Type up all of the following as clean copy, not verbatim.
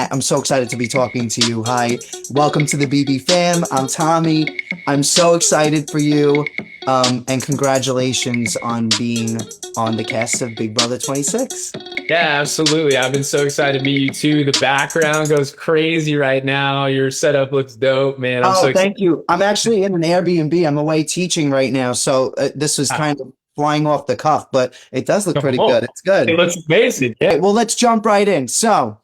Matt, I'm so excited to be talking to you. Hi, welcome to the BB fam. I'm Tommy. I'm so excited for you. And congratulations on being on the cast of Big Brother 26. Yeah, absolutely. I've been so excited to meet you too. The background goes crazy right now. Your setup looks dope, man. I'm so Oh, excited. thank you. I'm actually in an Airbnb. I'm away teaching right now. So this was kind of flying off the cuff, but it does look pretty Oh, good. It's good. it looks amazing. Yeah. Okay, well, let's jump right in. So,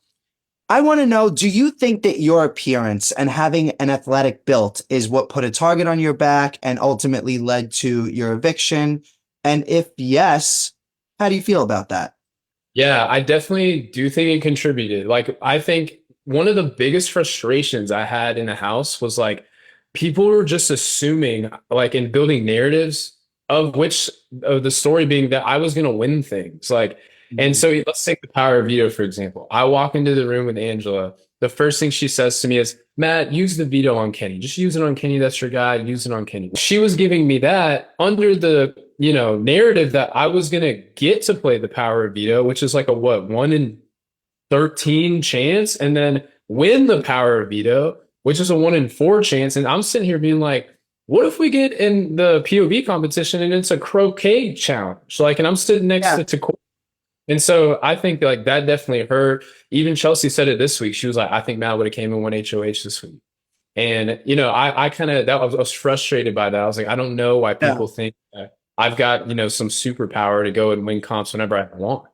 I want to know, do you think that your appearance and having an athletic build is what put a target on your back and ultimately led to your eviction? And if yes, how do you feel about that? Yeah, I definitely do think it contributed. Like, I think one of the biggest frustrations I had in the house was like people were just assuming, like, in building narratives of which of the story being that I was going to win things. Like, and Mhm. so let's take the power of veto, for example. I walk into the room with Angela. The first thing she says to me is, Matt, use the veto on Kenny. Just use it on Kenny. That's your guy. Use it on Kenny. She was giving me that under the narrative that I was gonna get to play the power of veto, which is like a what 1 in 13 chance, and then win the power of veto, which is a 1 in 4 chance. And I'm sitting here being like, what if we get in the POV competition and it's a croquet challenge? Like, and I'm sitting next Yeah. to and so I think like that definitely hurt. Even Chelsea said it this week. She was like, I think Matt would have came and won HOH this week. And I kind of I was frustrated by that. I was like, I don't know why Yeah. people think that I've got some superpower to go and win comps whenever I want.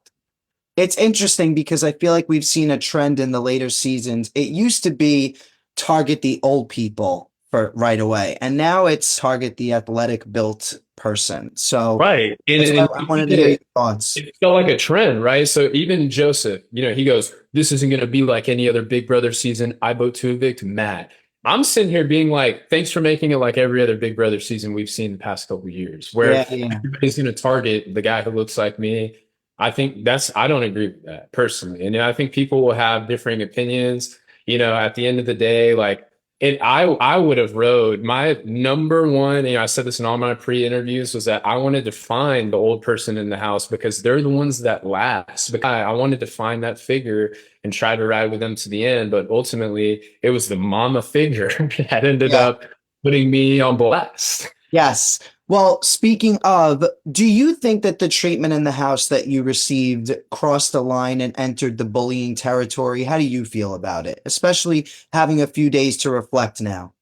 It's interesting because I feel like we've seen a trend in the later seasons. It used to be target the old people for right away, and now it's target the athletic built person. So Right. And, that's why and I we wanted to did hear your it. thoughts. It felt like a trend, right? So even Joseph, he goes, this isn't going to be like any other Big Brother season. I vote to evict Matt. I'm sitting here being like, thanks for making it like every other Big Brother season we've seen the past couple of years, where Yeah, yeah. everybody's going to target the guy who looks like me. I don't agree with that personally. And I think people will have differing opinions. At the end of the day, like, I would have rode my number one, I said this in all my pre-interviews, was that I wanted to find the old person in the house because they're the ones that last. But I wanted to find that figure and try to ride with them to the end. But ultimately, it was the mama figure that ended Yeah. up putting me on blast. Yes. Well, speaking of, do you think that the treatment in the house that you received crossed the line and entered the bullying territory? How do you feel about it, especially having a few days to reflect now?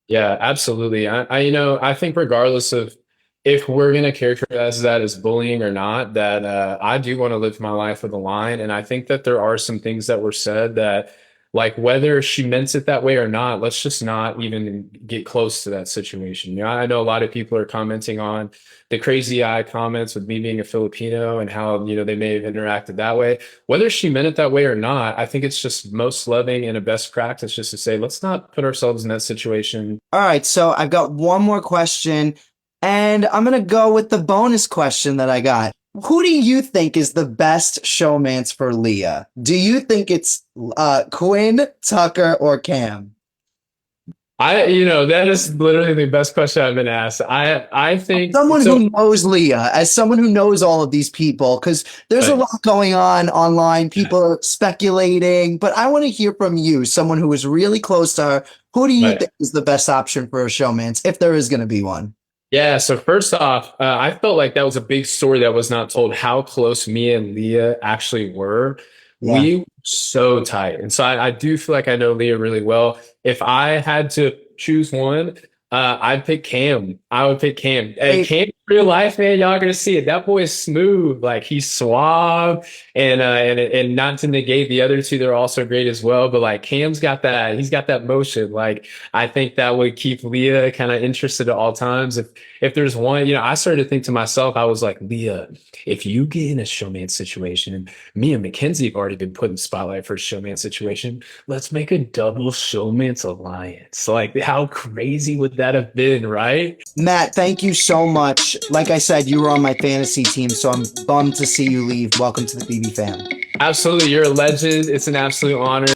Yeah, absolutely. I think regardless of if we're going to characterize that as bullying or not, that I do want to live my life with a line. And I think that there are some things that were said that, like, whether she meant it that way or not, let's just not even get close to that situation. I know a lot of people are commenting on the crazy eye comments with me being a Filipino and how, they may have interacted that way. Whether she meant it that way or not, I think it's just most loving and a best practice just to say, let's not put ourselves in that situation. All right, so I've got one more question, and I'm gonna go with the bonus question that I got. Who do you think is the best showmance for Leah? Do you think it's Quinn, Tucker, or Cam? That is literally the best question I've been asked. I think Someone so. who knows Leah, as someone who knows all of these people, because there's a Right. lot going on online. People are speculating, but I want to hear from you, someone who is really close to her. Who do you Right. think is the best option for a showmance, if there is going to be one? Yeah. So first off, I felt like that was a big story that was not told. How close me and Leah actually were. Yeah. We were so tight, and so I do feel like I know Leah really well. If I had to choose one, I'd pick Cam. I would pick Cam. Hey, Cam, in real life, man, y'all gonna see it. That boy is smooth. Like, he's suave, and not to negate the other two, they're also great as well. But like, Cam's got that. He's got that motion. Like, I think that would keep Leah kind of interested at all times. If there's one, I started to think to myself, I was like, Leah, if you get in a showman situation, and me and Mackenzie have already been put in the spotlight for a showman situation, let's make a double showman's alliance. Like, how crazy would that have been, right? Matt, thank you so much. Like I said, you were on my fantasy team, so I'm bummed to see you leave. Welcome to the BB fam. Absolutely. You're a legend. It's an absolute honor.